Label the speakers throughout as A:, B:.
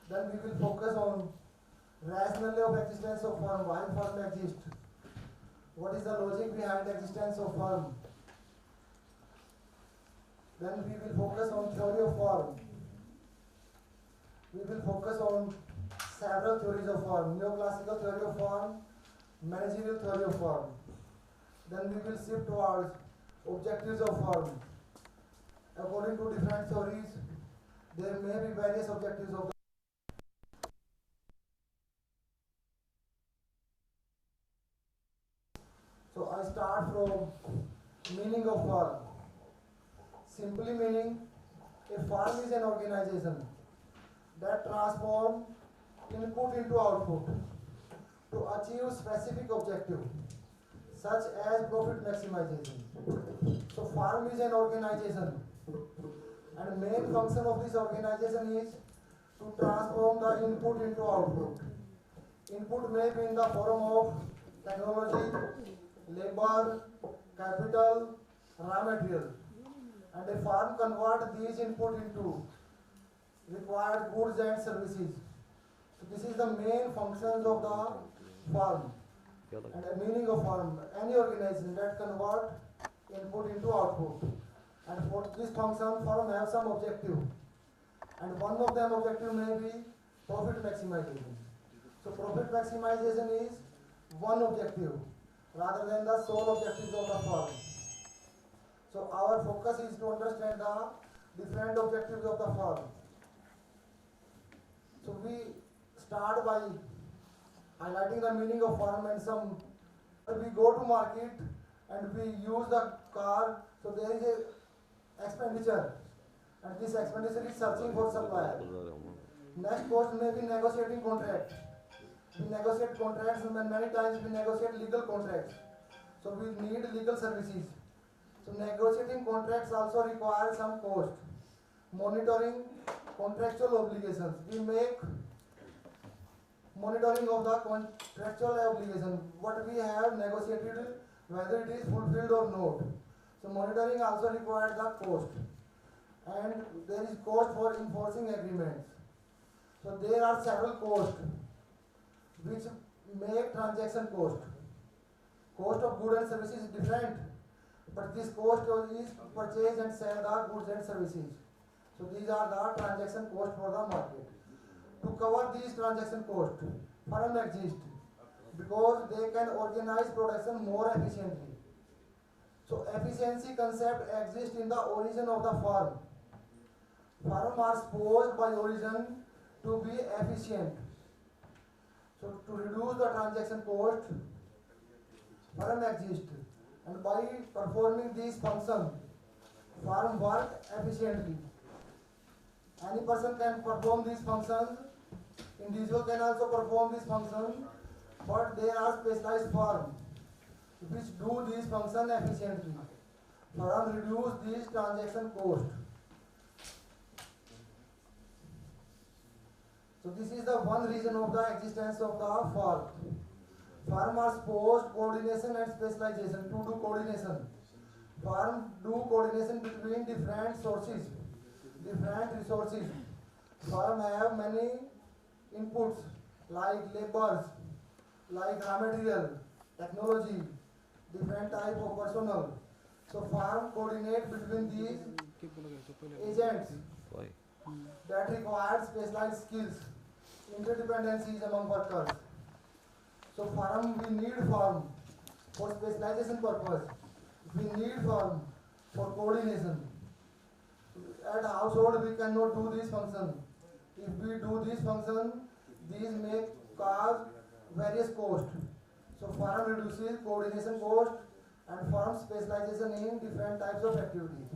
A: Then we will focus on rationale of existence of firm, why firm exists. What is the logic behind the existence of firm? Then we will focus on theory of firm. We will focus on several theories of firm, neoclassical theory of firm, managerial theory of firm. Then we will shift towards objectives of firm. According to different theories, there may be various objectives of the. So I start from meaning of firm. Simply meaning, a firm is an organization that transforms input into output to achieve specific objective, such as profit maximization. So firm is an organization, and main function of this organization is to transform the input into output. Input may be in the form of technology, labor, capital, raw material, and a firm convert these input into required goods and services. So this is the main functions of the firm and the meaning of firm. Any organization that convert input into output, and for this function firm have some objective, and one of them objective may be profit maximization. So profit maximization is one objective rather than the sole objectives of the firm. So our focus is to understand the different objectives of the firm. So we start by highlighting the meaning of firm and some. We go to market and we use the car, so there is a expenditure, and this expenditure is searching for supplier. Next cost may be negotiating contract. We negotiate contracts, and many times we negotiate legal contracts. So we need legal services. So negotiating contracts also requires some cost. Monitoring contractual obligations. We make monitoring of the contractual obligation, what we have negotiated, whether it is fulfilled or not. So monitoring also requires the cost, and there is cost for enforcing agreements. So there are several costs which make transaction cost. Cost of goods and services is different, but this cost is purchase and sell the goods and services. So these are the transaction cost for the market. To cover these transaction costs, firm exist because they can organize production more efficiently. So efficiency concept exists in the origin of the firm. Firm are supposed by origin to be efficient. So to reduce the transaction cost, firm exist, and by performing these functions, firm work efficiently. Any person can perform these functions. Individual can also perform this function, but there are specialized firms which do these functions efficiently. Firm reduce these transaction cost. So this is the one reason of the existence of the firm. Firm are supposed coordination and specialization to do coordination. Firm do coordination between different sources, different resources. Firm have many inputs like labors, like raw material, technology, different type of personnel. So firm coordinate between these agents that require specialized skills, interdependencies among workers. So firm, we need firm for specialization purpose. We need firm for coordination. At household we cannot do this function. If we do this function, these may cause various costs. So firm reduces coordination cost and firm specialization in different types of activities.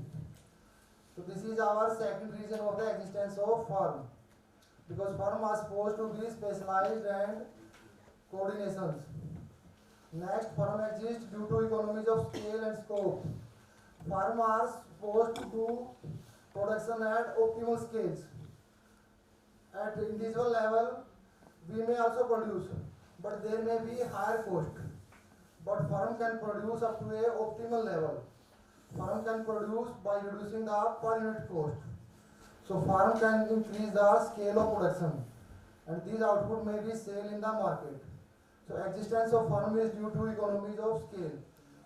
A: So this is our second reason of the existence of firm, because firm are supposed to be specialized and coordinations. Next, firm exists due to economies of scale and scope. Firm are supposed to do production at optimal scales. At individual level, we may also produce, but there may be higher cost. But firm can produce up to a optimal level. Firm can produce by reducing the per unit cost. So firm can increase the scale of production. and these output may be sale in the market. So existence of firm is due to economies of scale.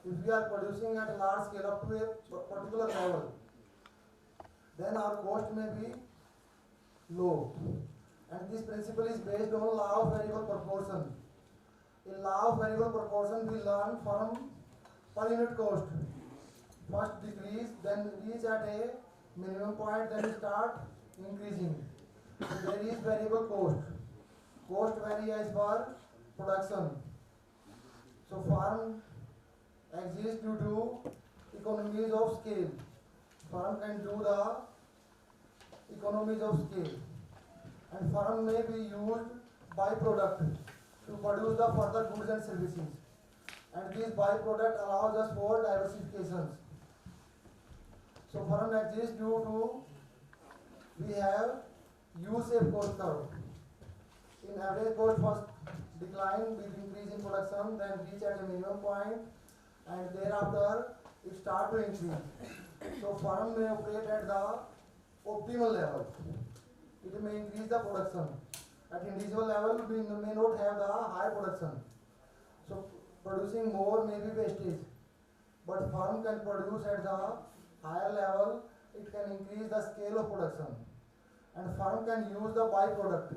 A: If we are producing at a large scale up to a particular level, then our cost may be low. And this principle is based on law of variable proportion. In law of variable proportion, we learn firm per unit cost. First decrease, then reach at a minimum point, then start increasing. So there is variable cost. Cost vary as per production. So firm exists due to economies of scale. Firm can do the economies of scale. And firm may be used byproduct to produce the further goods and services. And this byproduct allows us for diversifications. So firm exists due to we have U-shaped cost curve. In average cost first decline with increase in production, then reach at a minimum point, and thereafter it start to increase. So firm may operate at the optimal level. It may increase the production. At individual level, we may not have the high production. So producing more may be wastage, but firm can produce at the higher level. It can increase the scale of production, and firm can use the byproduct,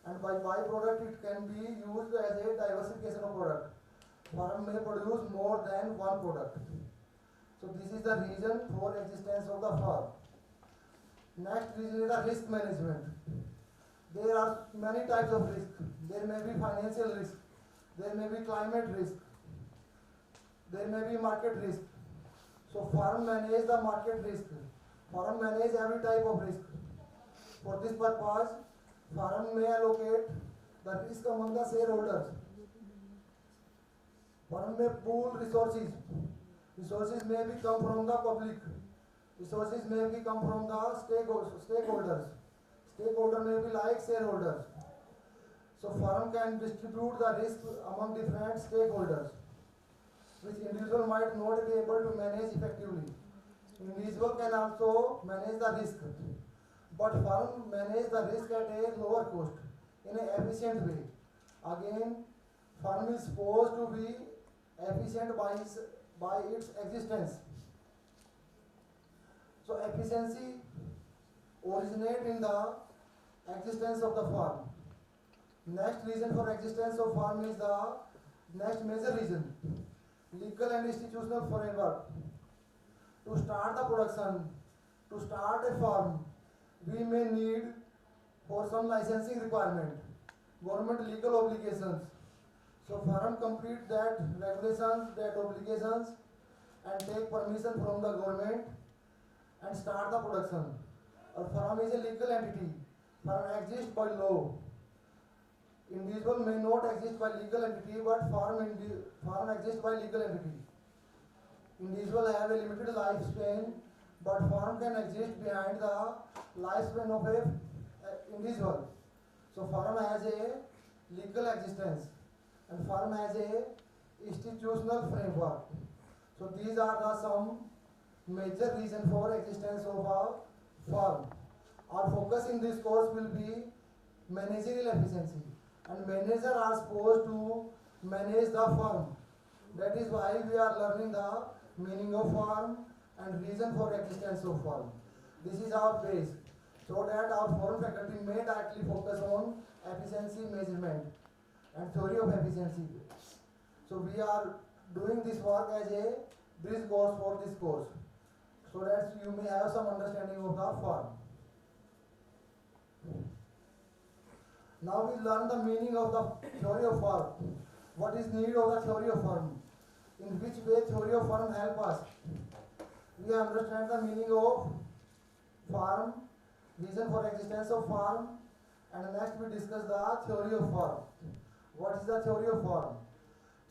A: and by byproduct it can be used as a diversification of product. Firm may produce more than one product. So this is the reason for existence of the firm. Next reason is the risk management. There are many types of risk. There may be financial risk, there may be climate risk, there may be market risk. So firm manage the market risk. Firm manage every type of risk. For this purpose, firm may allocate the risk among the shareholders. Firm may pool resources. Resources may be come from the public. Resources may be come from the stakeholders. Stakeholder may be like shareholders. So firm can distribute the risk among different stakeholders, which individual might not be able to manage effectively. Individual can also manage the risk, but firm manage the risk at a lower cost in an efficient way. Again, firm is supposed to be efficient by its existence. So efficiency originates in the existence of the firm. Next reason for existence of firm is the next major reason, legal and institutional framework. To start the production, to start a firm, we may need for some licensing requirement, government legal obligations. So firm complete that regulations, that obligations, and take permission from the government and start the production. A firm is a legal entity. Firm exists by law. Individual may not exist by legal entity, but firm exists by legal entity. Individual have a limited lifespan, but firm can exist behind the lifespan of a individual. So firm has a legal existence, and firm has a institutional framework. So these are the some major reason for existence of a firm. Our focus in this course will be managerial efficiency, and managers are supposed to manage the firm. That is why we are learning the meaning of firm and reason for existence of firm. This is our base, so that our foreign faculty may directly focus on efficiency measurement and theory of efficiency. So we are doing this work as a bridge course for this course, so that you may have some understanding of the firm. Now we learn the meaning of the theory of firm. What is need of the theory of firm? In which way theory of firm help us? We understand the meaning of firm, reason for existence of firm, and next we discuss the theory of firm. What is the theory of firm?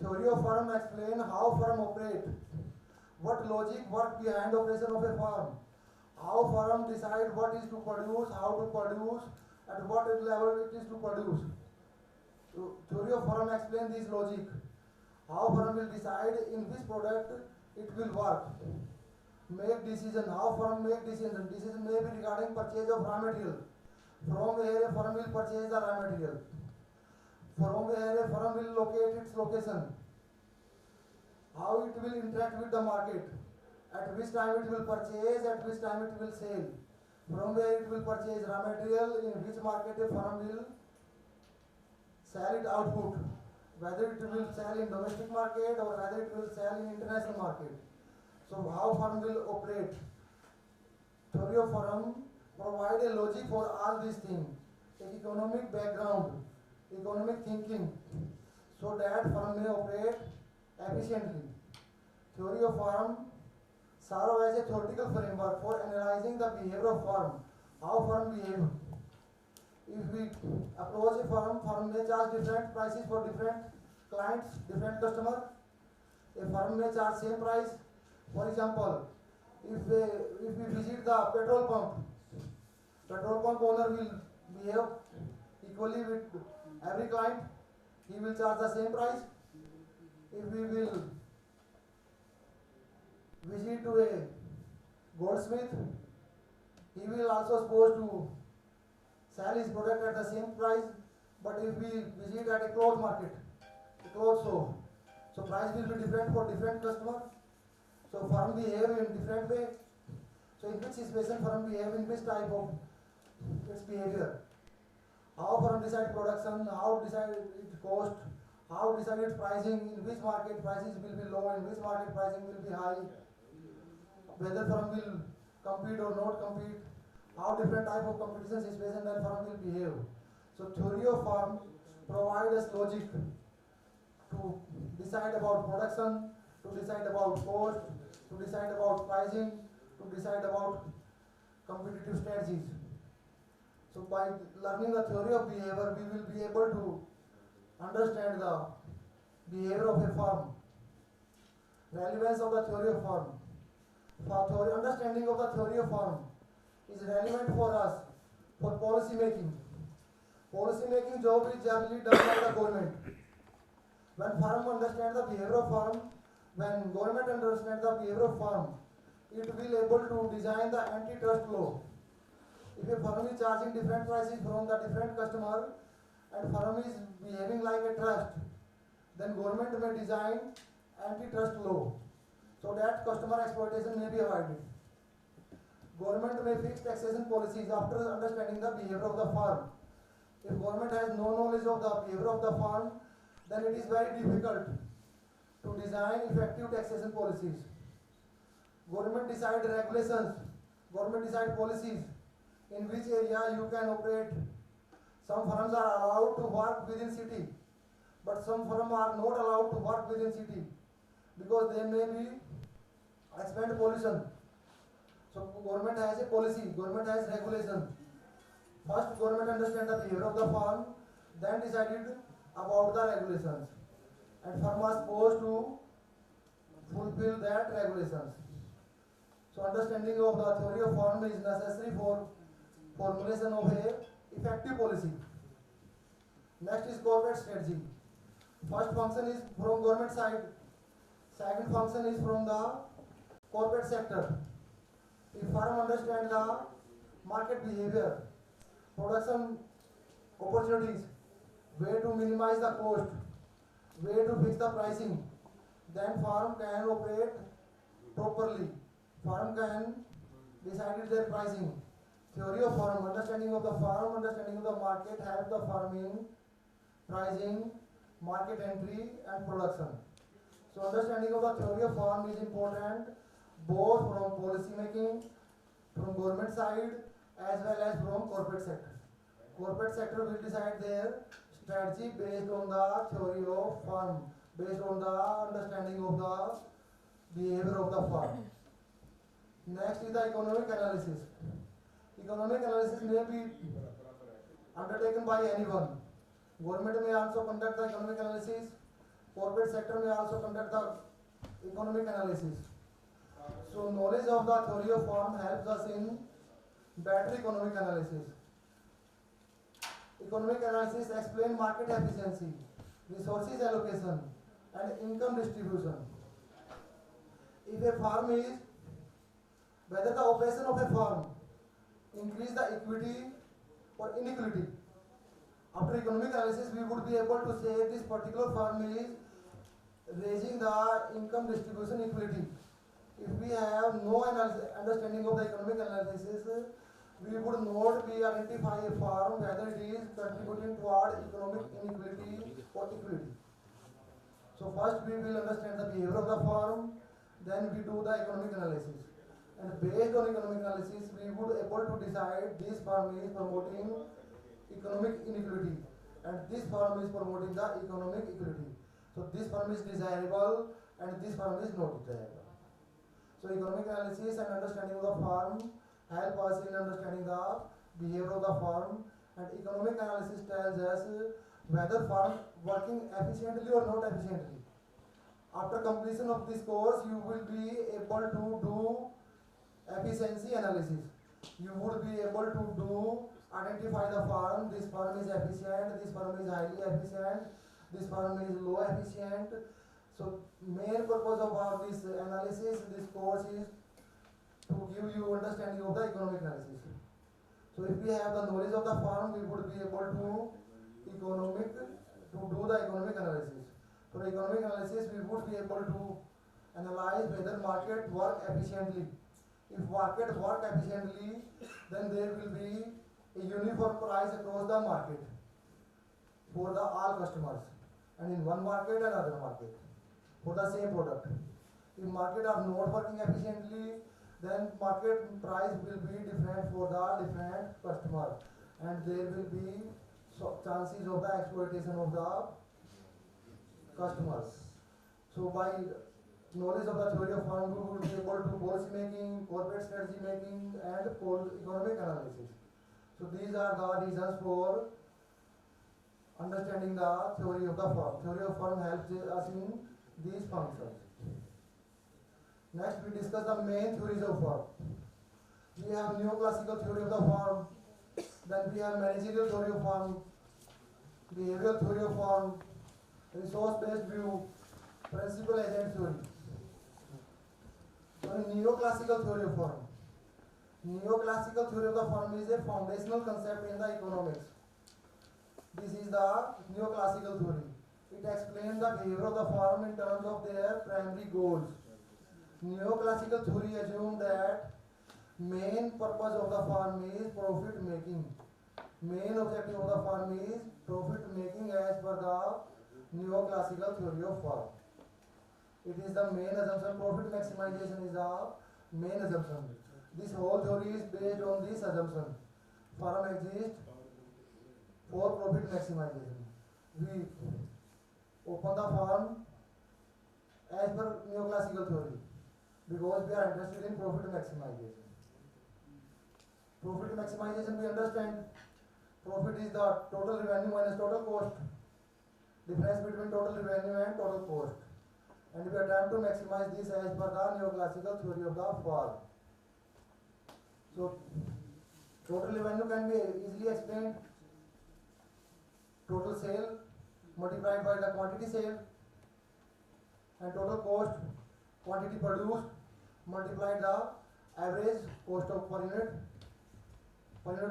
A: Theory of firm explain how firm operate, what logic work behind operation of a firm, how firm decide what is to produce, how to produce, at what level it is to produce. So, theory of firm explain this logic, how firm will decide in which product it will work, make decision, how firm make decision. Decision may be regarding purchase of raw material. from where a firm will purchase the raw material, from where a firm will locate its location, how it will interact with the market, at which time it will purchase, at which time it will sell, from where it will purchase raw material, in which market a firm will sell its output, whether it will sell in domestic market or whether it will sell in international market. So how firm will operate. Theory of firm provide a logic for all these things, economic background, economic thinking, so that firm may operate efficiently. Theory of firm serve as a theoretical framework for analyzing the behavior of firm, how firm behave. If we approach a firm, firm may charge different prices for different clients, different customer. A firm may charge same price. For example, if we visit the petrol pump owner will behave equally with every client. He will charge the same price. If we will visit to a goldsmith, he will also supposed to sell his product at the same price. But if we visit at a cloth market, a cloth shop, so price will be different for different customer. So firm behave in different way. So in which situation firm behave, in which type of its behavior. How firm decide production, how decide its cost, how decide its pricing, in which market prices will be low, in which market pricing will be high, whether firm will compete or not compete, how different type of competition situation that firm will behave. So theory of firm provide us logic to decide about production, to decide about cost, to decide about pricing, to decide about competitive strategies. So by learning the theory of behavior, we will be able to understand the behavior of a firm. Relevance of the theory of firm. Understanding of the theory of firm is relevant for us for policy making. Policy making job is generally done by the government. When firm understand the behavior of firm, when government understand the behavior of firm, it will able to design the antitrust law. If a firm is charging different prices from the different customer and firm is behaving like a trust, then government may design antitrust law so that customer exploitation may be avoided. Government may fix taxation policies after understanding the behavior of the firm. If government has no knowledge of the behavior of the firm, then it is very difficult to design effective taxation policies. Government decide regulations, government decide policies in which area you can operate. Some firms are allowed to work within city, but some firms are not allowed to work within city because they may be expand pollution. So government has a policy, government has regulation. First government understand the behavior of the firm, then decided about the regulations. And firm was supposed to fulfill that regulations. So understanding of the theory of firm is necessary for formulation of a effective policy. Next is corporate strategy. First function is from government side. Second function is from the corporate sector. If firm understand the market behavior, production opportunities, way to minimize the cost, way to fix the pricing, then firm can operate properly. Firm can decide their pricing. Theory of firm, understanding of the firm, understanding of the market, help the firm in pricing, market entry and production. So understanding of the theory of firm is important both from policy making, from government side as well as from corporate sector. Corporate sector will decide their strategy based on the theory of firm, based on the understanding of the behavior of the firm. Next is the economic analysis. Economic analysis may be undertaken by anyone. Government may also conduct the economic analysis. Corporate sector may also conduct the economic analysis. So knowledge of the theory of firm helps us in better economic analysis. Economic analysis explain market efficiency, resources allocation and income distribution. If a firm is, whether the operation of a firm increase the equity or inequality. After economic analysis, we would be able to say this particular firm is raising the income distribution equality. If we have no understanding of the economic analysis, we would not be identify a firm whether it is contributing toward economic inequality or equality. So first we will understand the behavior of the firm, then we do the economic analysis. And based on economic analysis, we would able to decide this firm is promoting economic inequality and this firm is promoting the economic equality. So this firm is desirable and this firm is not desirable. So economic analysis and understanding of the firm help us in understanding the behavior of the firm, and economic analysis tells us whether firm working efficiently or not efficiently. After completion of this course, you will be able to do efficiency analysis. You would be able to do identify the firm. This firm is efficient, this firm is highly efficient, this firm is low efficient. So main purpose of our this analysis, this course is to give you understanding of the economic analysis. So if we have the knowledge of the firm, we would be able to do the economic analysis. For economic analysis, we would be able to analyze whether market work efficiently. If market work efficiently, then there will be a uniform price across the market for the all customers, and in one market and other market for the same product. If market are not working efficiently, then market price will be different for the different customer, and there will be chances of the exploitation of the customers. So by knowledge of the theory of firm, we will be able to policy making, corporate strategy making, and economic analysis. So these are the reasons for understanding the theory of the firm. Theory of firm helps us in these functions. Next, we discuss the main theories of firm. We have neoclassical theory of the firm, then we have managerial theory of firm, behavioral theory of firm, resource-based view, principal agent theory. So neoclassical theory of firm. Neoclassical theory of the firm is a foundational concept in the economics. This is the neoclassical theory. It explains the behavior of the firm in terms of their primary goals. Neoclassical theory assumes that main purpose of the firm is profit making. Main objective of the firm is profit making as per the neoclassical theory of firm. It is the main assumption. Profit maximization is the main assumption. This whole theory is based on this assumption. Firm exists for profit maximization. We open the firm as per neoclassical theory because we are interested in profit maximization. Profit maximization, we understand profit is the total revenue minus total cost, difference between total revenue and total cost, and we attempt to maximize this as per the neoclassical theory of the firm. So total revenue can be easily explained: total sale multiplied by the quantity sale, and total cost, quantity produced multiplied the average cost of per unit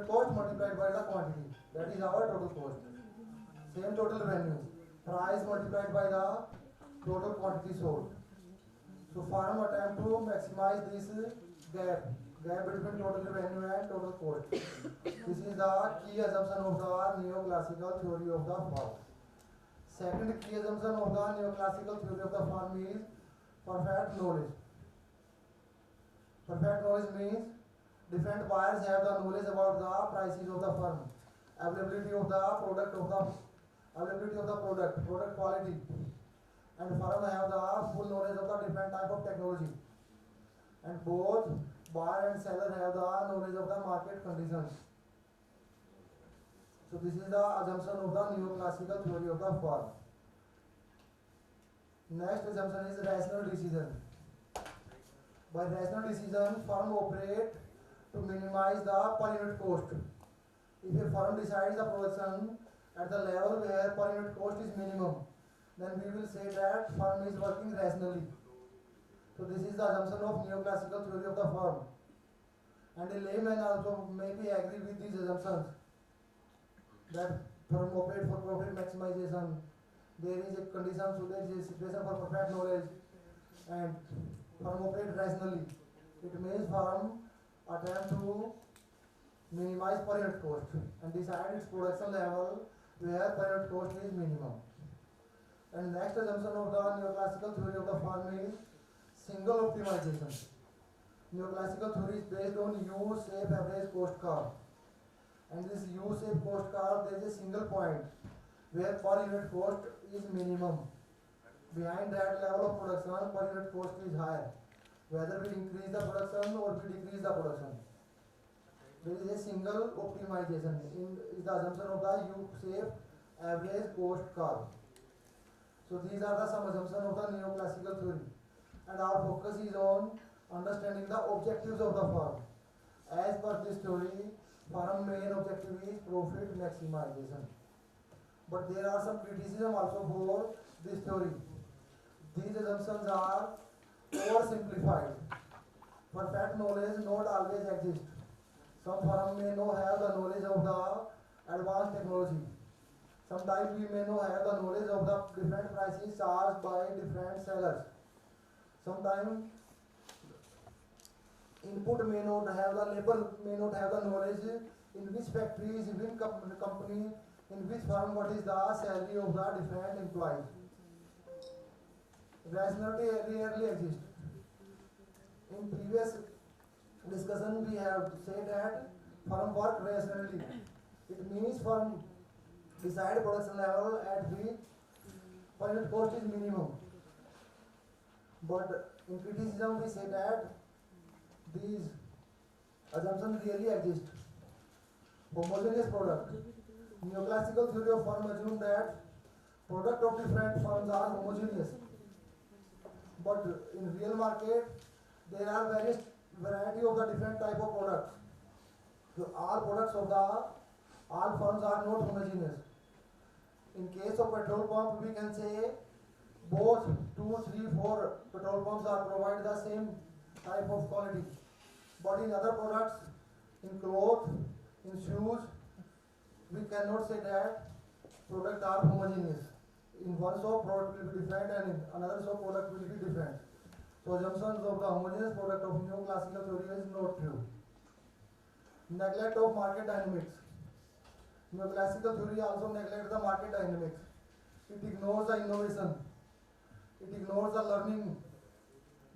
A: cost multiplied by the quantity. That is our total cost. Same total revenue, price multiplied by the total quantity sold. So firm attempt to maximize this gap between total revenue and total cost. This is the key assumption of the neoclassical theory of the firm. Second key assumption of the neoclassical theory of the firm is perfect knowledge. Perfect knowledge means different buyers have the knowledge about the prices of the firm, availability of the product quality, and firm have the full knowledge of the different type of technology, and both buyer and seller have the knowledge of the market conditions. So this is the assumption of the neoclassical theory of the firm. Next assumption is rational decision. By rational decision, firm operate to minimize the per unit cost. If a firm decides the production at the level where per unit cost is minimum, then we will say that firm is working rationally. So this is the assumption of neoclassical theory of the firm. And a layman also maybe agree with these assumptions. that firm operate for profit maximization. There is a condition, so there is a situation for perfect knowledge, and firm operate rationally. It means firm attempt to minimize per unit cost and decide its production level where per unit cost is minimum. And next assumption of the neoclassical theory of the firm is single optimization. Neoclassical theory is based on U-shaped average cost curve. And this U-shaped cost curve, there is a single point where per unit cost is minimum. Behind that level of production, per unit cost is higher. Whether we increase the production or we decrease the production, there is a single optimization in the assumption of the U-shaped average cost curve. So these are the some assumptions of the neoclassical theory, and our focus is on understanding the objectives of the firm. As per this theory, firm main objective is profit maximization. But there are some criticism also for this theory. These assumptions are oversimplified. Perfect knowledge not always exists. Some firm may not have the knowledge of the advanced technology. Sometimes we may not have the knowledge of the different prices charged by different sellers. Sometimes input may not have the labor may not have the knowledge in which factories, in which company, in which firm, what is the salary of the different employees. Rationality rarely exists. In previous discussion we have said that firm work rationally. It means firm decide production level at which per unit cost is minimum. But in criticism we say that these assumptions really exist. Homogeneous product. Neoclassical theory of firm assume that product of different firms are homogeneous. But in real market, there are various variety of the different type of products. So all products of the all firms are not homogeneous. In case of petrol pump, we can say both 2, 3, 4 petrol pumps are provide the same type of quality. But in other products, in clothes, in shoes, we cannot say that products are homogeneous. In one shop product will be different and in another shop product will be different. So assumptions of the homogeneous product of neoclassical theory is not true. Neglect of market dynamics. Neoclassical theory also neglects the market dynamics. It ignores the innovation. It ignores the learning,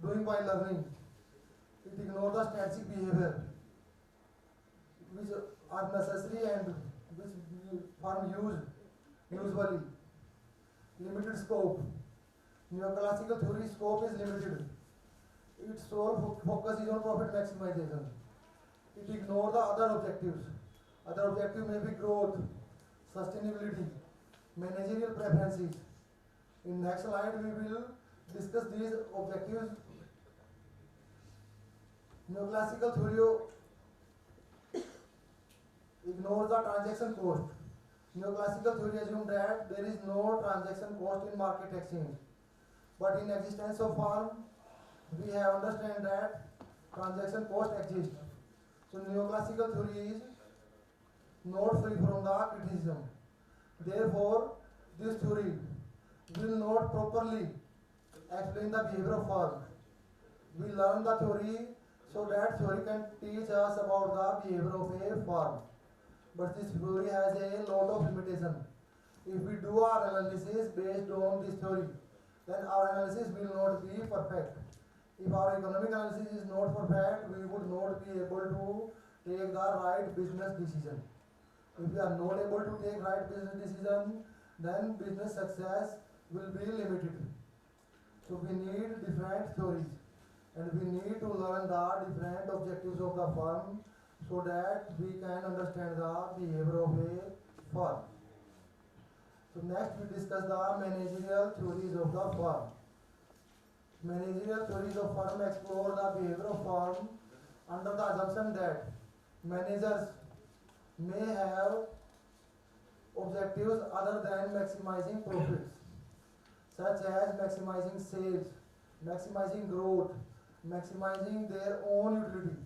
A: doing by learning. It ignores the static behavior, which are necessary and which firm use usually. Limited scope. Neoclassical theory scope is limited. Its sole focus is on profit maximization. It ignores the other objectives. Other objective may be growth, sustainability, managerial preferences. In next slide we will discuss these objectives. Neoclassical theory ignores the transaction cost. Neoclassical theory assumes that there is no transaction cost in market exchange. But in existence of firm, we have understand that transaction cost exists. So neoclassical theory is not free from the criticism. Therefore, this theory will not properly explain the behavior of firm. We learn the theory so that theory can teach us about the behavior of a firm. But this theory has a lot of limitation. If we do our analysis based on this theory, then our analysis will not be perfect. If our economic analysis is not perfect, we would not be able to take the right business decision. If we are not able to take right business decision, then business success will be limited. So we need different theories, and we need to learn the different objectives of the firm so that we can understand the behavior of a firm. So next we discuss the managerial theories of the firm. Managerial theories of firm explore the behavior of firm under the assumption that managers may have objectives other than maximizing profits, such as maximizing sales, maximizing growth, maximizing their own utility.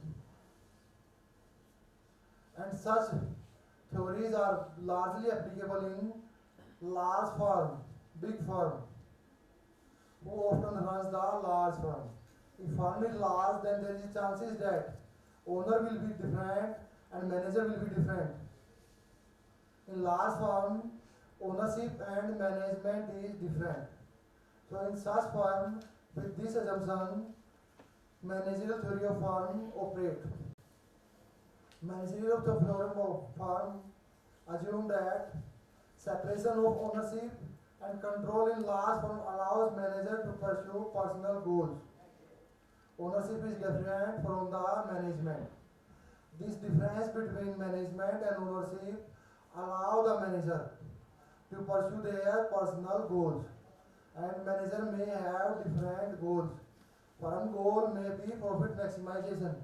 A: And such theories are largely applicable in large firm, big firm, who often runs the large firm. If firm is large, then there is chances that owner will be different and manager will be different. In large firm, ownership and management is different. So in such firm, with this assumption, managerial theory of firm operate. Managerial theory of firm assume that separation of ownership and control in large firm allows manager to pursue personal goals. Ownership is different from the management. This difference between management and ownership allow the manager to pursue their personal goals, and manager may have different goals. Firm goal may be profit maximization,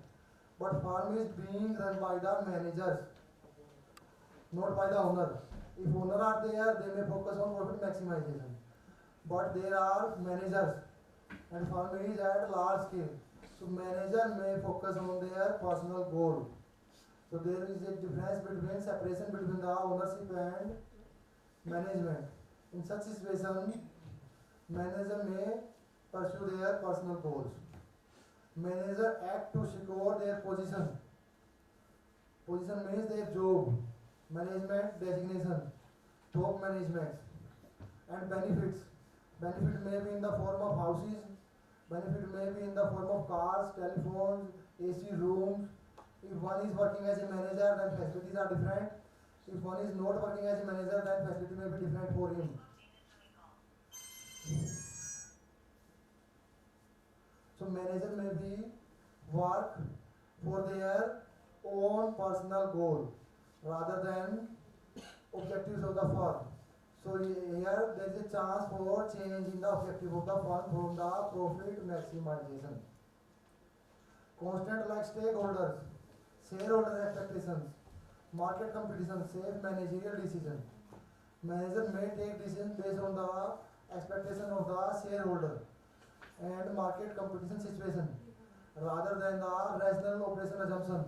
A: but firm is being run by the managers, not by the owner. If owner are there, they may focus on profit maximization, but there are managers, and firm is at large scale. So manager may focus on their personal goal. So there is a difference between separation between the ownership and management. In such situation, manager may pursue their personal goals. Manager act to secure their position. Position means their job, management designation, top management, and benefits. Benefit may be in the form of houses. Benefit may be in the form of cars, telephones, AC rooms. If one is working as a manager, then facilities are different. If one is not working as a manager, then facility may be different for him. So manager may be work for their own personal goal rather than objectives of the firm. So here there is a chance for change in the objective of the firm from the profit maximization. Constant like stakeholders, shareholder expectations, market competition, safe managerial decision. Manager may take decisions based on the expectation of the shareholder and market competition situation rather than the rational operation assumption.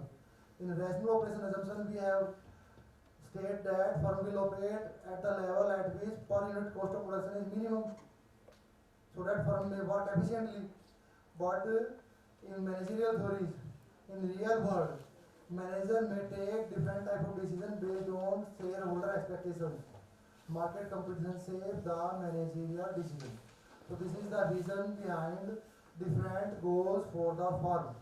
A: In rational operation assumption, we have state that firm will operate at the level at which per unit cost of production is minimum, so that firm may work efficiently. But in managerial theories, in real world, manager may take different type of decision based on shareholder expectations. Market competition shape the managerial decision. So this is the reason behind different goals for the firm.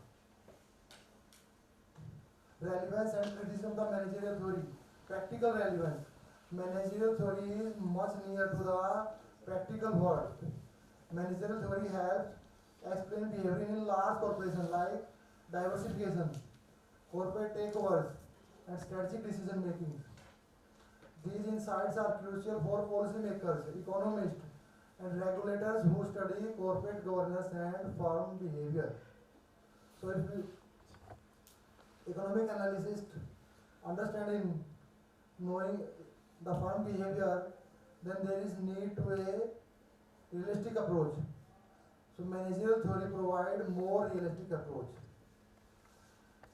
A: Relevance and criticism of the managerial theory. Practical relevance. Managerial theory is much near to the practical world. Managerial theory helps explain behavior in large corporations like diversification, corporate takeovers, and strategic decision making. These insights are crucial for policymakers, economists, and regulators who study corporate governance and firm behavior. So if we economic analyst understanding knowing the firm behavior, then there is need to a realistic approach. So managerial theory provide more realistic approach.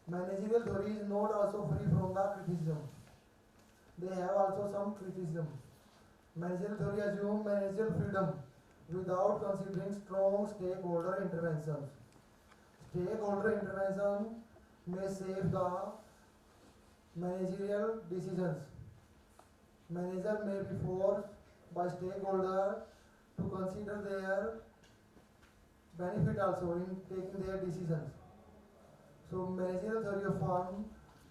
A: Managerial theory is not also free from the criticism. They have also some criticism. Managerial theory assumes managerial freedom without considering strong stakeholder interventions. Stakeholder intervention may save the managerial decisions. Manager may be forced by stakeholder to consider their benefit also in taking their decisions. So managerial theory of firm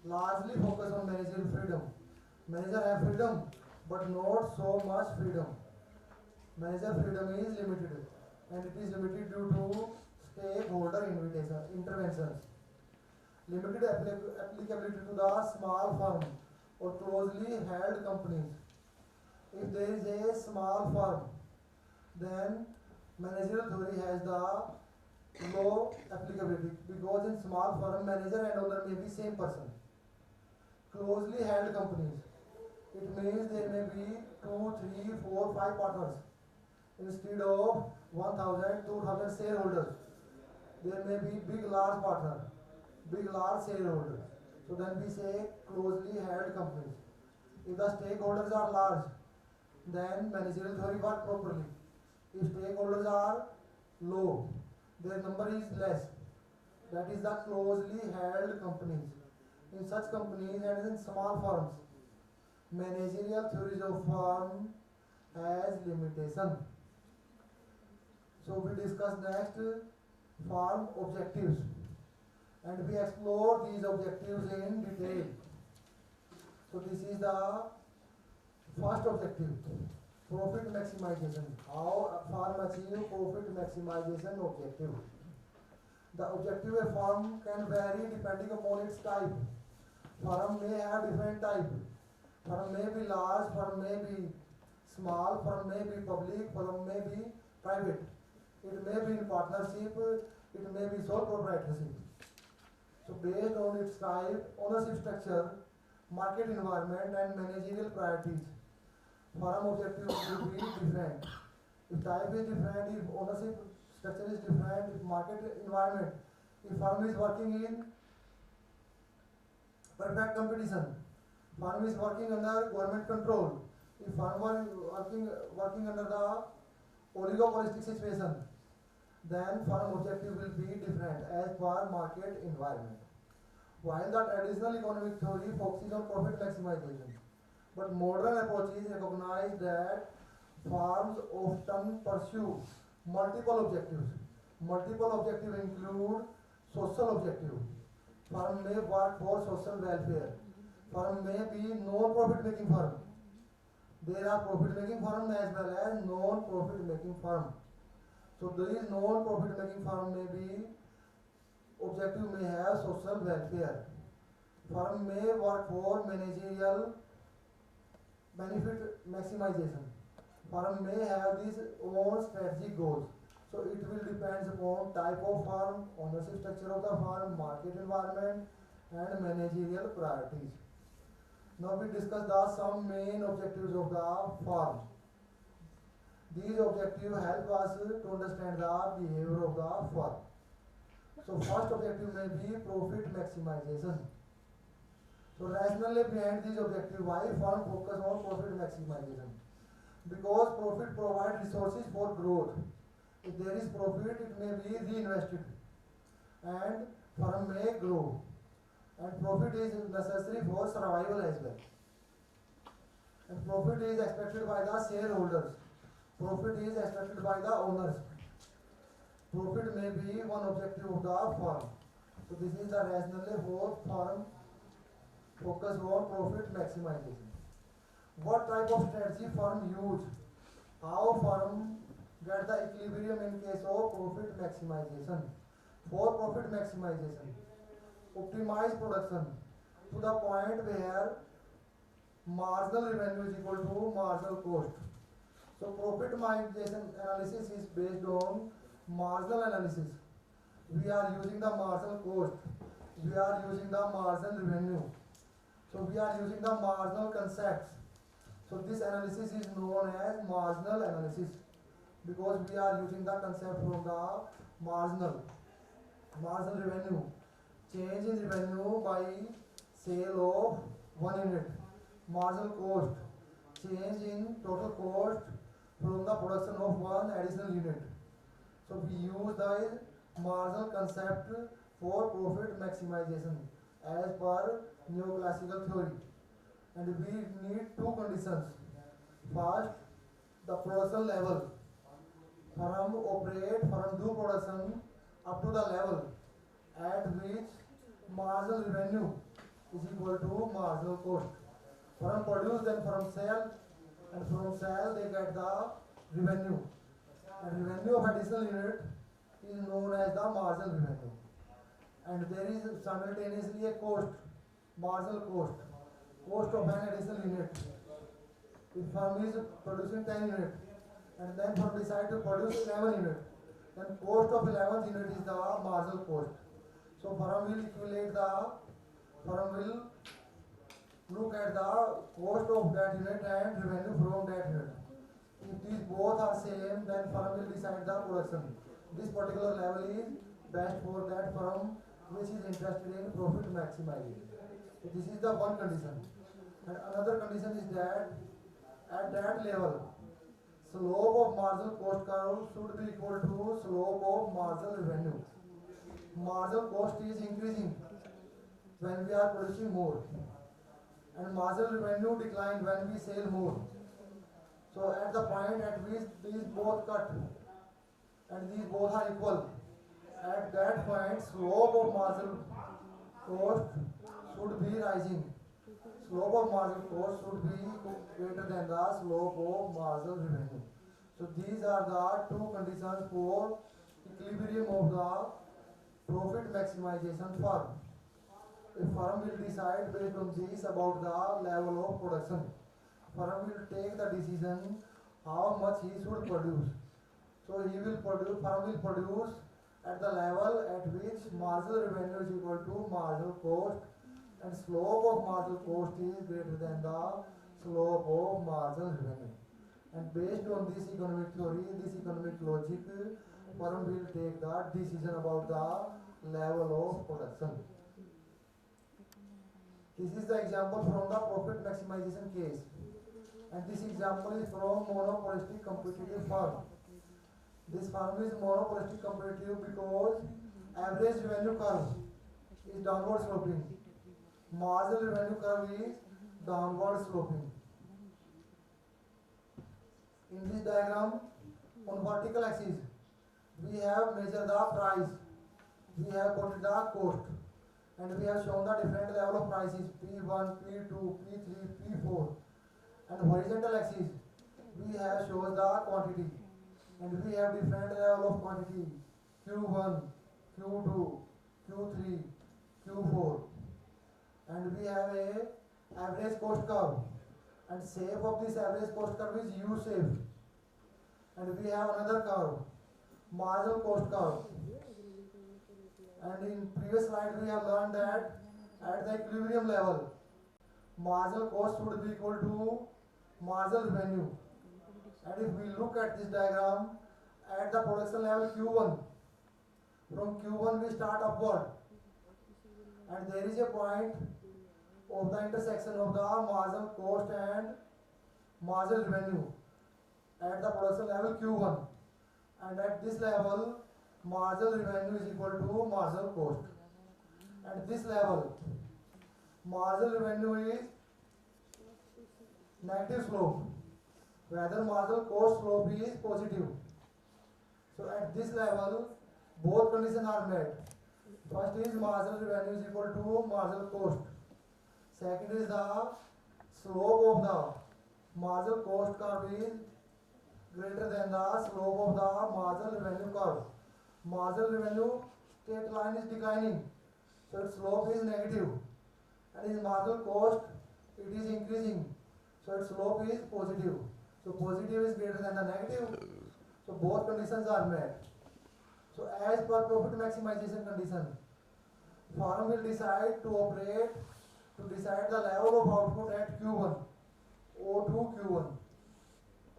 A: largely focus on managerial freedom. Manager have freedom, but not so much freedom. Manager freedom is limited, and it is limited due to stakeholder interventions. Limited applicability to the small firm or closely held companies. If there is a small firm, then managerial theory has the low applicability, because in small firm manager and owner may be same person. Closely held companies, it means there may be 2, 3, 4, 5 partners instead of 1,000, 2,000 shareholders. There may be big large partner, big large shareholders. So then we say closely held companies. If the stakeholders are large, then managerial theory work properly. If stakeholders are low, their number is less. That is the closely held companies. In such companies and in small firms, managerial theories of firm has limitation. So we discuss next firm objectives, and we explore these objectives in detail. So this is the first objective, profit maximization. How a firm achieve profit maximization objective. The objective of a firm can vary depending upon its type. Firm may have different type. Firm may be large, firm may be small, firm may be public, firm may be private. It may be in partnership, it may be sole proprietorship. So based on its type, ownership structure, market environment and managerial priorities, firm objective will be different. If type is different, if ownership structure is different, if market environment, if firm is working in perfect competition, firm is working under government control, if firm is working under the oligopolistic situation, then firm objective will be different as per market environment. While the traditional economic theory focuses on profit maximization, but modern approaches recognize that firms often pursue multiple objectives. Multiple objectives include social objective. Firm may work for social welfare. Firm may be non-profit making firm. There are profit making firm as well as non-profit making firm. So these non-profit making firm may be objective may have social welfare. Firm may work for managerial benefit maximization. Firm may have these own strategic goals. So it will depend upon type of firm, ownership structure of the firm, market environment and managerial priorities. Now we discuss the some main objectives of the firm. These objectives help us to understand the behavior of the firm. So first objective may be profit maximization. So rationally behind these objectives, why firm focus on profit maximization? Because profit provides resources for growth. If there is profit, it may be reinvested and firm may grow. And profit is necessary for survival as well. And profit is expected by the shareholders. Profit is expected by the owners. Profit may be one objective of the firm. So this is the rationale for firm focus on profit maximization. What type of strategy firm use? How firm get the equilibrium in case of profit maximization? For profit maximization, optimize production to the point where marginal revenue is equal to marginal cost. So profit maximization analysis is based on marginal analysis. We are using the marginal cost. We are using the marginal revenue. So we are using the marginal concepts. So this analysis is known as marginal analysis because we are using the concept from the marginal revenue. Change in revenue by sale of one unit. Marginal cost, change in total cost from the production of one additional unit. So we use the marginal concept for profit maximization as per neoclassical theory. And we need two conditions. First, the production level. Firm do production up to the level at which marginal revenue is equal to marginal cost. Firm produce, then firm sell, and from sell they get the revenue. And revenue of additional unit is known as the marginal revenue. And there is simultaneously a cost, marginal cost of an additional unit. If firm is producing 10 units and then firm decide to produce 11 units, then cost of 11th unit is the marginal cost. So firm will look at the cost of that unit and revenue from that unit. If these both are same, then firm will decide the production. This particular level is best for that firm which is interested in profit maximization. So this is the one condition. And another condition is that at that level, slope of marginal cost curve should be equal to slope of marginal revenue. Marginal cost is increasing when we are producing more, and marginal revenue decline when we sell more. So at the point at which these both cut and these both are equal, at that point slope of marginal cost should be rising. Slope of marginal cost should be greater than the slope of marginal revenue. So these are the two conditions for equilibrium of the profit maximization firm. A firm will decide based on this about the level of production. Firm will take the decision how much he should produce. So firm will produce at the level at which marginal revenue is equal to marginal cost, and slope of marginal cost is greater than the slope of marginal revenue. And based on this economic theory, this economic logic, firm will take the decision about the level of production. This is the example from the profit maximization case. And this example is from monopolistic competitive firm. This firm is monopolistic competitive because average revenue curve is downward sloping. Marginal revenue curve is downward sloping. In this diagram, on vertical axis, we have measured the price, we have quoted the cost, and we have shown the different level of prices P1, P2, P3, P4. And horizontal axis, we have shown the quantity, and we have different level of quantity Q1, Q2, Q3, Q4. And we have a average cost curve, and shape of this average cost curve is U shape. And we have another curve, marginal cost curve. And in previous slide we have learned that at the equilibrium level, marginal cost should be equal to marginal revenue. And if we look at this diagram, at the production level Q1, from Q1 we start upward, and there is a point of the intersection of the marginal cost and marginal revenue at the production level Q1, and at this level marginal revenue is equal to marginal cost. At this level marginal revenue is negative slope, whether marginal cost slope is positive. So at this level both conditions are met. First is marginal revenue is equal to marginal cost. Second is the slope of the marginal cost curve is greater than the slope of the marginal revenue curve. Marginal revenue straight line is declining, so its slope is negative, and its marginal cost it is increasing, so its slope is positive. So positive is greater than the negative, so both conditions are met. So as per profit maximization condition, firm will decide to operate to decide the level of output at Q1, O2 Q1.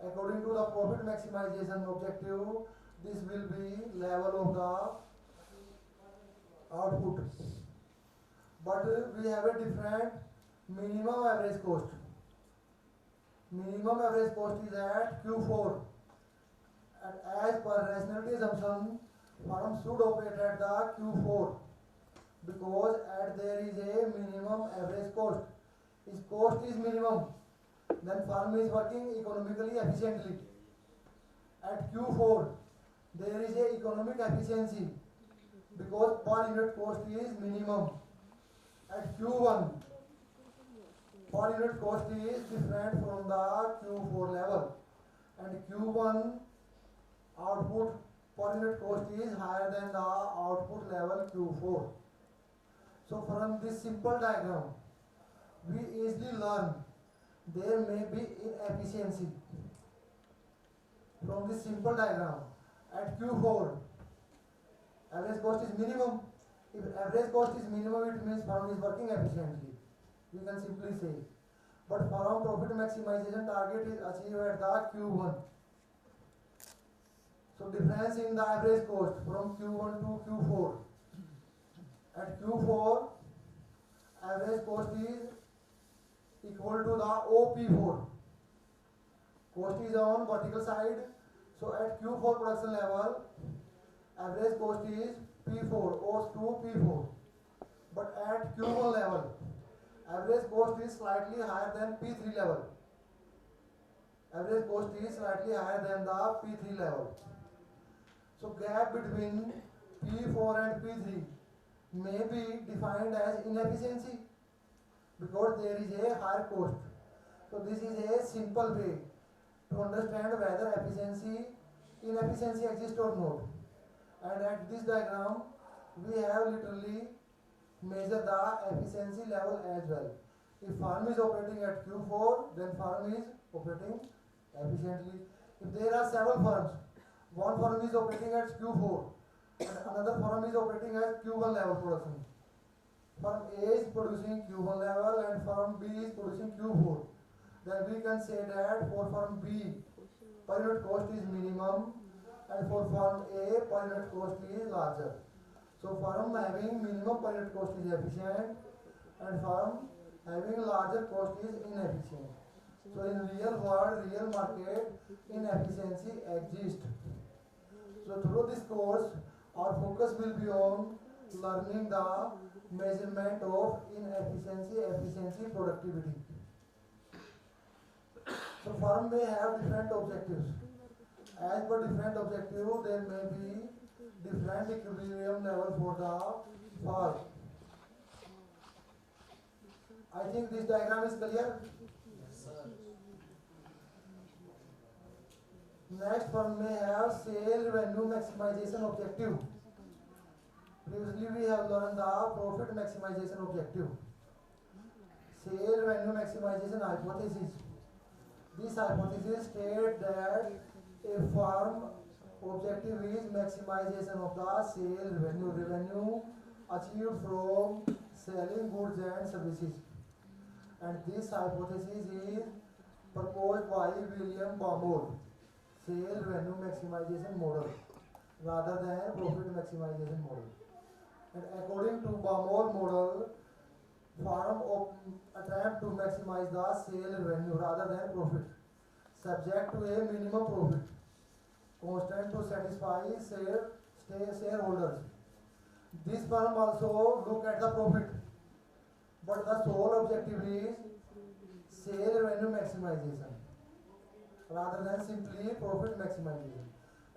A: According to the profit maximization objective, this will be level of the output. But we have a different minimum average cost. Minimum average cost is at Q4. And as per rationality assumption, firm should operate at the Q4 because at there is a minimum average cost. If cost is minimum, then firm is working economically efficiently. At Q4, there is a economic efficiency because per unit cost is minimum. At Q1, per unit cost is different from the Q4 level, and Q1 output per unit cost is higher than the output level Q4. So from this simple diagram, we easily learn there may be inefficiency. From this simple diagram, at Q4, average cost is minimum. If average cost is minimum, it means firm is working efficiently. We can simply say. But firm profit maximization target is achieved at the Q1. So difference in the average cost from Q1 to Q4. At Q4, average cost is equal to the OP4. Cost is on vertical side. So at Q4 production level, average cost is P4, owes to P4. But at Q1 level, average cost is slightly higher than P3 level. Average cost is slightly higher than the P3 level. So gap between P4 and P3 may be defined as inefficiency because there is a higher cost. So this is a simple way to understand whether inefficiency exists or not. And at this diagram, we have literally measured the efficiency level as well. If firm is operating at Q4, then firm is operating efficiently. If there are several firms, one firm is operating at Q4 and another firm is operating at Q1 level production. Firm A is producing Q1 level and firm B is producing Q4. Then we can say that for firm B, per unit cost is minimum and for firm A, per unit cost is larger. So firm having minimum per unit cost is efficient and firm having larger cost is inefficient. So in real world, real market, inefficiency exists. So through this course, our focus will be on learning the measurement of inefficiency, efficiency, productivity. So firm may have different objectives. As per different objective, there may be different equilibrium level for the firm. I think this diagram is clear. Next, firm may have sale revenue maximization objective. Previously, we have learned the profit maximization objective. Sale revenue maximization hypothesis. This hypothesis states that a firm objective is maximization of the sale revenue achieved from selling goods and services. And this hypothesis is proposed by William Baumol, sale revenue maximization model rather than profit maximization model. And according to Baumol model, firm attempt to maximize the sale revenue rather than profit, subject to a minimum profit, constant to satisfy shareholders. This firm also look at the profit, but the sole objective is sale revenue maximization rather than simply profit maximization.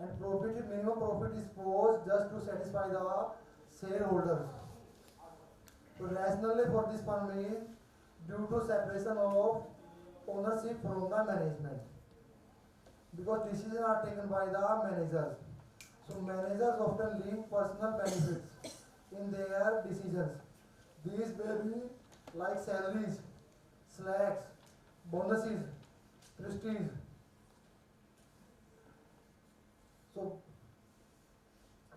A: And minimum profit is posed just to satisfy the shareholders. So rationally for this firm is due to separation of ownership from the management, because decisions are taken by the managers. So managers often link personal benefits in their decisions. These may be like salaries, slacks, bonuses, prestige. So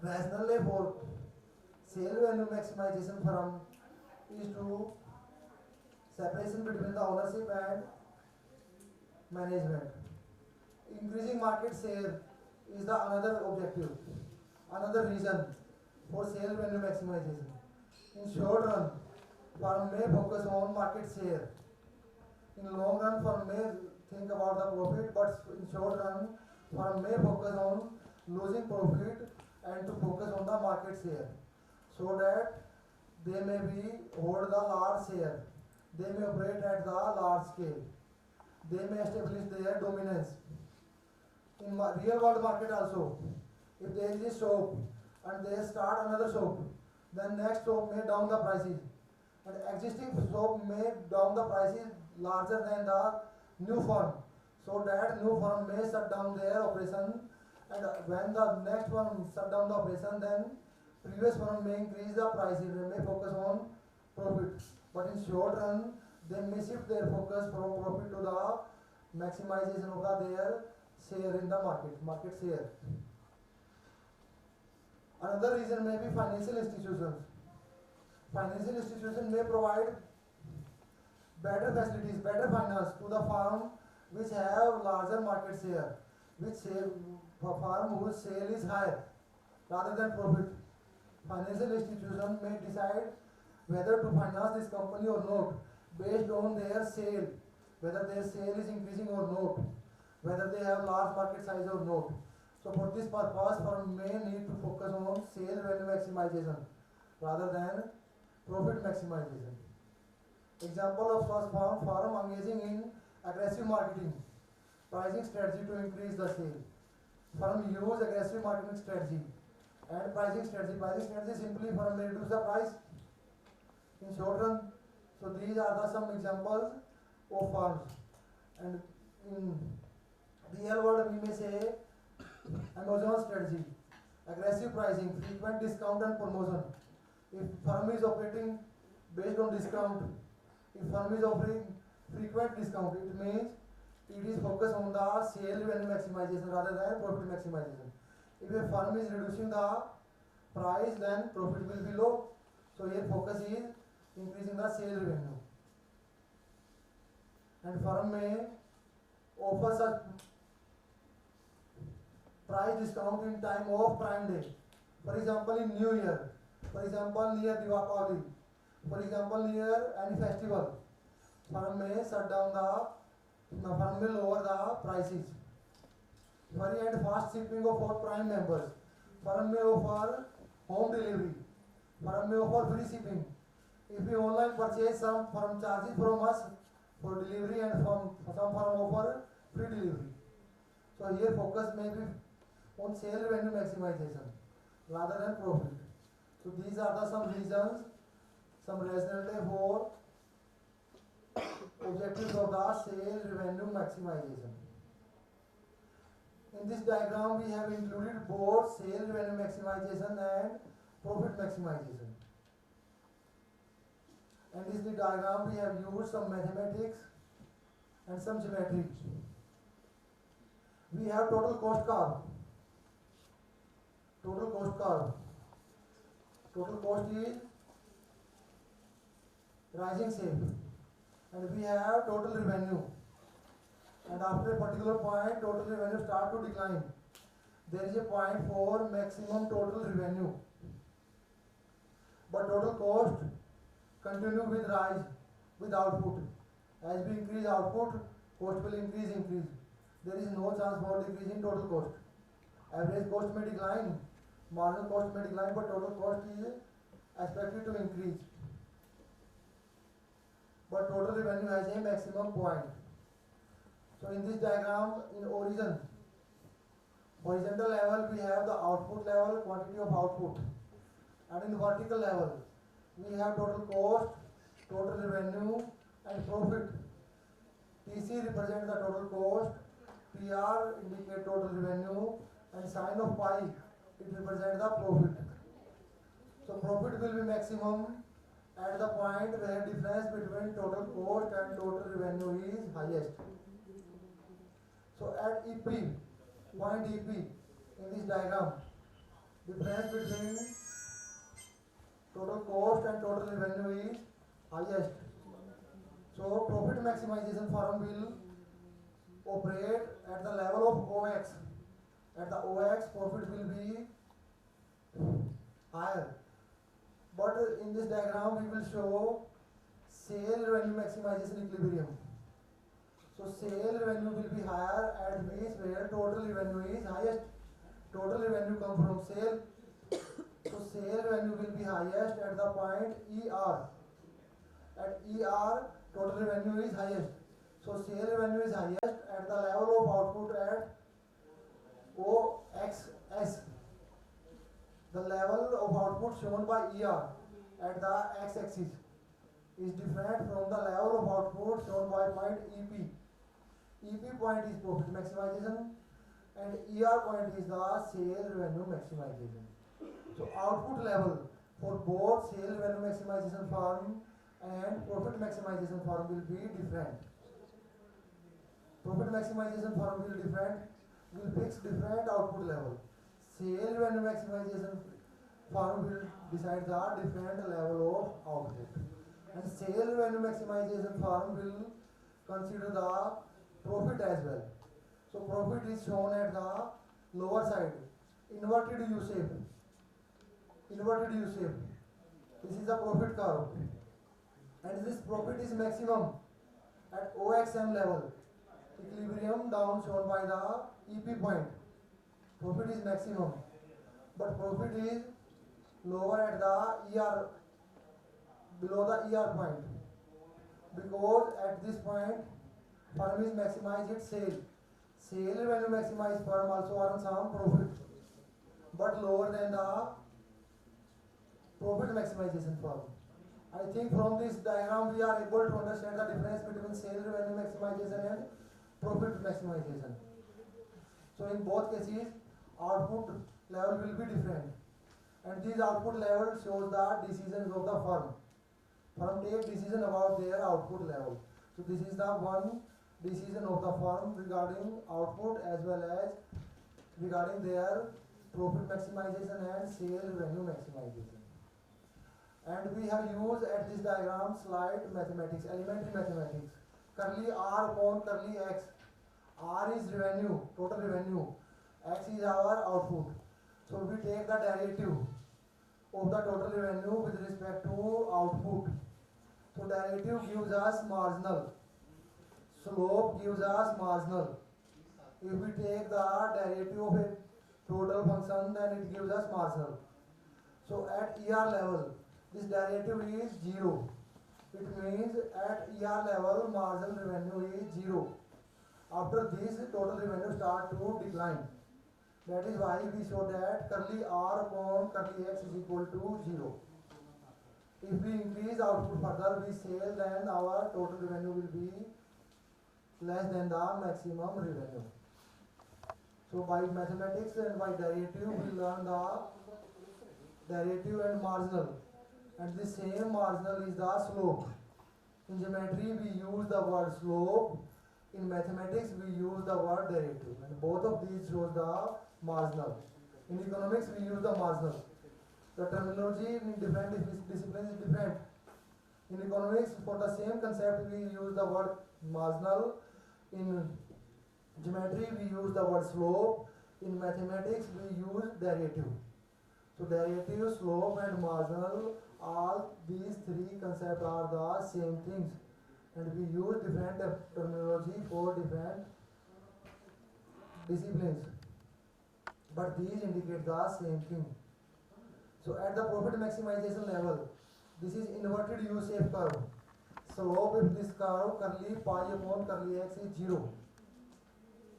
A: rationally for sale revenue maximization firm is to separation between the ownership and management. Increasing market share is the another objective, another reason for sale revenue maximization. In short run, firm may focus on market share. In long run, firm may think about the profit, but in short run, firm may focus on losing profit and to focus on the market share, so that they may hold the large share. They may operate at the large scale. They may establish their dominance. In real world market also, if there is a shop and they start another shop, then next shop may down the prices, and existing shop may down the prices larger than the new firm, so that new firm may shut down their operation, and when the next firm shut down the operation, then previous firm may increase the prices. They may focus on profit, but in short run they may shift their focus from profit to the maximization of their share in the market share. Another reason may be financial institutions. Financial institutions may provide better facilities, better finance to the firm which have larger market share, firm whose sale is higher rather than profit. Financial institution may decide whether to finance this company or not based on their sale, whether their sale is increasing or not, whether they have large market size or not. So for this purpose, firm may need to focus on sale value maximization rather than profit maximization. Example of such firm engaging in aggressive marketing, pricing strategy to increase the sale. Firm use aggressive marketing strategy and pricing strategy. Pricing strategy simply firm may reduce the price in short run. So these are the some examples of firms. And in real world we may say Amazon strategy, aggressive pricing, frequent discount and promotion. If firm is operating based on discount, if firm is offering frequent discount, it means it is focused on the sale value maximization rather than profit maximization. If a firm is reducing the price, then profit will be low. So here focus is increasing the sale revenue. And firm may offer such price discount in time of Prime Day. For example, in New Year. For example, near Diwali. For example, near any festival. Firm may shut down firm will lower the prices. Free and fast shipping of all Prime members. Firm may offer home delivery. Firm may offer free shipping. If we online purchase, some firm charges from us for delivery and some firm offer free delivery. So here focus may be on sale revenue maximization rather than profit. So these are the some reasons, some rationality for objectives of the sale revenue maximization. In this diagram we have included both sale revenue maximization and profit maximization. And in this diagram we have used some mathematics and some geometry. We have total cost curve. Total cost curve. Total cost is rising shape. And we have total revenue. And after a particular point, total revenue start to decline. There is a point for maximum total revenue. But total cost continue with rise with output. As we increase output, cost will increase. There is no chance for decrease in total cost. Average cost may decline, marginal cost may decline, but total cost is expected to increase. But total revenue has a maximum point. So in this diagram, in horizontal level we have the output level, quantity of output, and in vertical level we have total cost, total revenue and profit. TC represents the total cost, PR indicate total revenue, and sign of pi, it represents the profit. So profit will be maximum at the point where difference between total cost and total revenue is highest. So at EP, point EP in this diagram, difference between total cost and total revenue is highest. So profit maximization firm will operate at the level of OX. At the OX, profit will be higher. But in this diagram, we will show sale revenue maximization equilibrium. So sale revenue will be higher at which where total revenue is highest. Total revenue comes from sale. So sale revenue will be highest at the point ER. At ER, total revenue is highest. So sale revenue is highest at the level of output at OXS. The level of output shown by ER at the x-axis is different from the level of output shown by point EP. EP point is profit maximization and ER point is the sale revenue maximization. So output level for both sale revenue maximization firm and profit maximization firm will be different. Profit maximization firm will fix different output level. Sale revenue maximization firm will decide the different level of output. And sale revenue maximization firm will consider the profit as well. So profit is shown at the lower side, inverted U shape. Inverted U shape. This is the profit curve. and this profit is maximum at OXM level. Equilibrium down shown by the EP point. Profit is maximum, but profit is lower at the ER, below the ER point, because at this point firm is maximize its sale. Sale revenue maximize firm also earn some profit, but lower than the profit maximization firm. I think from this diagram we are able to understand the difference between sale revenue maximization and profit maximization. So in both cases, output level will be different, and these output level shows the decisions of the firm. Firm take decision about their output level. So this is the one decision of the firm regarding output as well as regarding their profit maximization and sale revenue maximization. And we have used at this diagram slide mathematics, elementary mathematics. Curly R upon curly X. R is revenue, total revenue. X is our output. So we take the derivative of the total revenue with respect to output. So derivative gives us marginal. Slope gives us marginal. If we take the derivative of a total function, then it gives us marginal. So at ER level, this derivative is 0. It means at ER level, marginal revenue is 0. After this, total revenue start to decline. That is why we show that curly R upon curly X is equal to 0. If we increase output further, we sell, then our total revenue will be less than the maximum revenue. So by mathematics and by derivative, we learn the derivative and marginal. And the same marginal is the slope. In geometry, we use the word slope. In mathematics, we use the word derivative. And both of these shows the marginal. In economics, we use the marginal. The terminology in different disciplines is different. In economics, for the same concept, we use the word marginal. In geometry, we use the word slope. In mathematics, we use derivative. So derivative, slope and marginal, all these three concepts are the same things. And we use different terminology for different disciplines. But these indicate the same thing. So at the profit maximization level, this is inverted U-shaped curve. Slope of this curve, curly pi upon curly X is 0.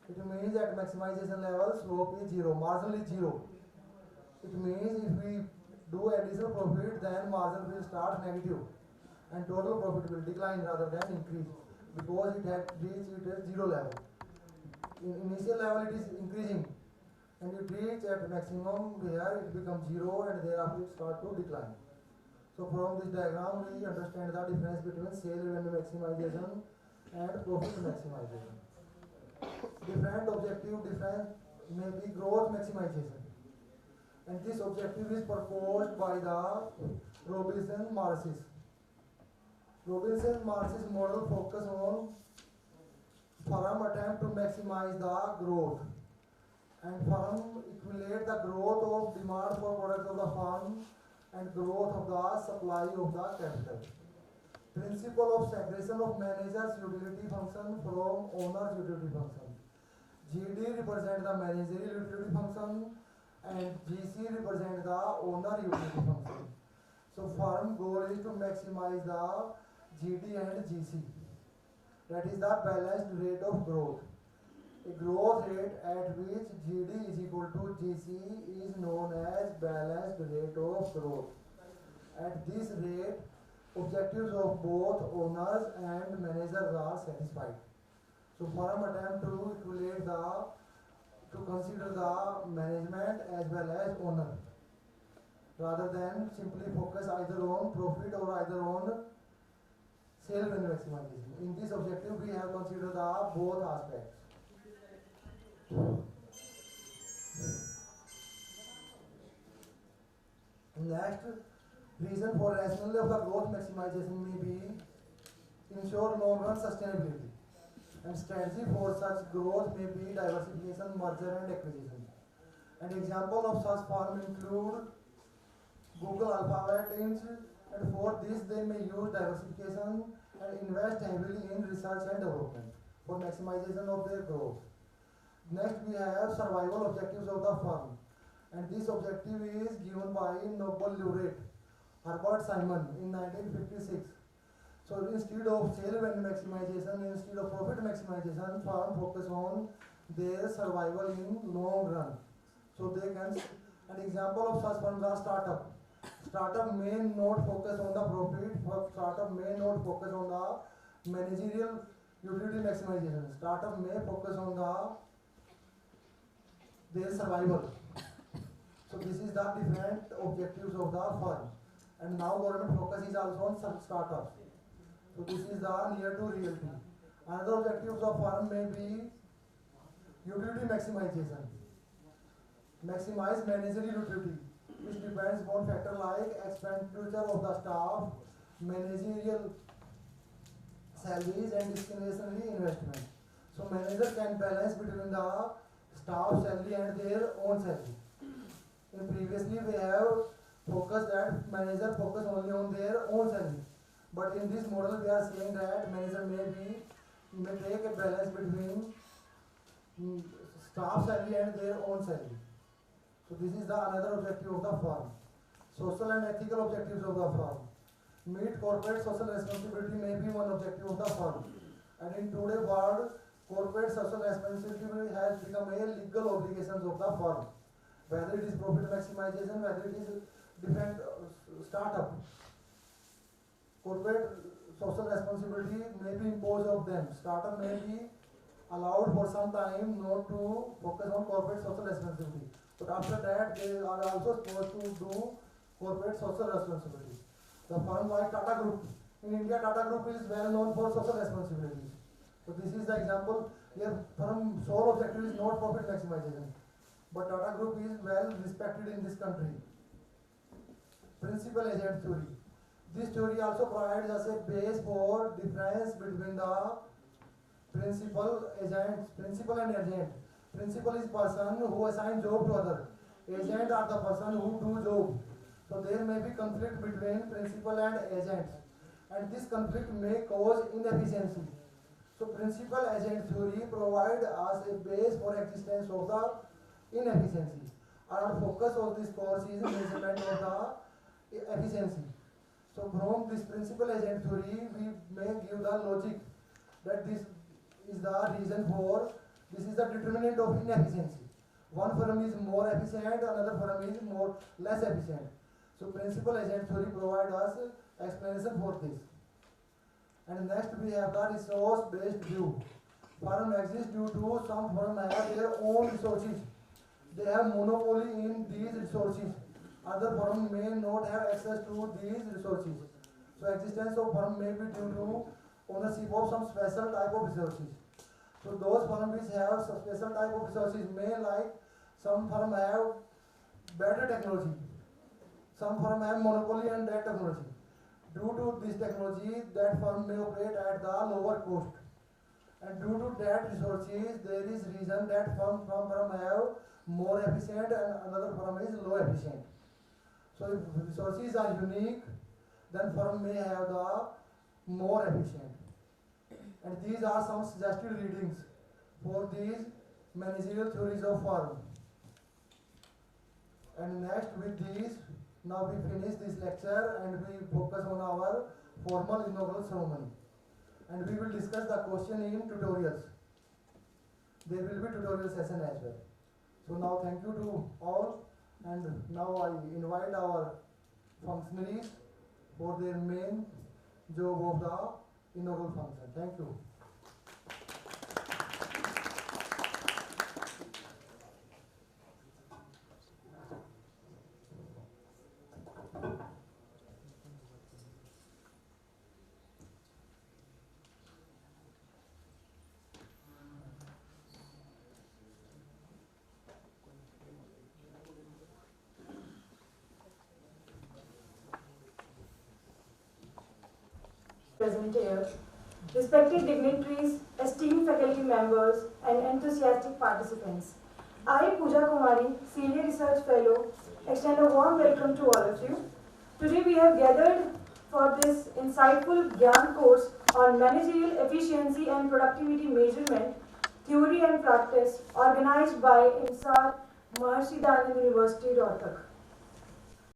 A: It means at maximization level, slope is 0, marginal is 0. It means if we do additional profit, then margin will start negative and total profit will decline rather than increase, because it had reached its 0 level. In initial level it is increasing, and it reach at maximum where it becomes 0 and thereafter it start to decline. So from this diagram we understand the difference between sale revenue maximization and profit maximization. Different objective different may be growth maximization, and this objective is proposed by the Robinson-Marcis. Robinson-Marcis model focus on firm attempt to maximize the growth, and firm equate the growth of demand for products of the firm and growth of the supply of the capital. Principle of separation of manager's utility function from owner's utility function. GD represent the managerial utility function and GC represent the owner utility function. So firm goal is to maximize the GD and GC. That is the balanced rate of growth. A growth rate at which GD is equal to GC is known as balanced rate of growth. At this rate, objectives of both owners and managers are satisfied. So firm attempt to equate to consider the management as well as owner, rather than simply focus either on profit or either on sale revenue maximization. In this objective, we have considered the both aspects. Next, reason for rationale of the growth maximization may be ensure long-run sustainability, and strategy for such growth may be diversification, merger and acquisition. And example of such firm include Google, Alphabet, Inc., And for this, they may use diversification and invest heavily in research and development for maximization of their growth. Next, we have survival objectives of the firm, and this objective is given by Nobel laureate Herbert Simon in 1956. So instead of sale value maximization, instead of profit maximization, firm focus on their survival in long run. So they can, an example of such firms are startup. Startup may not focus on the profit, but startup may not focus on the managerial utility maximization. Startup may focus on their survival. So this is the different objectives of the firm. And now government focus is also on some startups. So this is the near to reality. Another objectives of firm may be utility maximization. Maximize managerial utility, which depends upon factors like expenditure of the staff, managerial salaries, and discretionary investment. So manager can balance between the staff salary and their own salary. In previously we have focused that manager focus only on their own salary. But in this model we are saying that manager may take a balance between staff salary and their own salary. So this is the another objective of the firm. Social and ethical objectives of the firm. Meet corporate social responsibility may be one objective of the firm. And in today's world, corporate social responsibility has become a legal obligations of the firm. Whether it is profit maximization, whether it is different startup. Corporate social responsibility may be imposed of them. Startup may be allowed for some time not to focus on corporate social responsibility. But after that, they are also supposed to do corporate social responsibility. The firm like Tata Group. In India, Tata Group is well known for social responsibilities. So this is the example. Here, firm sole objective is not profit maximization. But Tata Group is well respected in this country. Principal agent theory. This theory also provides us a base for difference between the principal and agent. Principal is person who assign job to other. Agent are the person who do job. So there may be conflict between principal and agents, and this conflict may cause inefficiency. So principal agent theory provide us a base for existence of the inefficiency. Our focus of this course is measurement of the efficiency. So from this principal agent theory, we may give the logic that this is the reason for, this is the determinant of inefficiency. One firm is more efficient, another firm is less efficient. So principal agent theory provide us explanation for this. And next we have the resource based view. Firm exists due to some firm have their own resources. They have monopoly in these resources. Other firm may not have access to these resources. So existence of firm may be due to ownership of some special type of resources. So those firms which have some special type of resources may, like some firm have better technology. Some firm have monopoly on that technology. Due to this technology, that firm may operate at the lower cost. And due to that resources, there is reason that firm have more efficient and another firm is low efficient. So if resources are unique, then firm may have the more efficient. And these are some suggested readings for these managerial theories of firm. And next with these, now we finish this lecture and we focus on our formal inaugural ceremony. And we will discuss the question in tutorials. There will be tutorial session as well. So now thank you to all, and now I invite our functionaries for their main job of the inaugural function. Thank you.
B: Present here, respected dignitaries, esteemed faculty members, and enthusiastic participants. I, Pooja Kumari, Senior Research Fellow, extend a warm welcome to all of you. Today we have gathered for this insightful Gyan course on managerial efficiency and productivity measurement, theory and practice, organized by INSAR, Maharshi Dayanand University, Rohtak.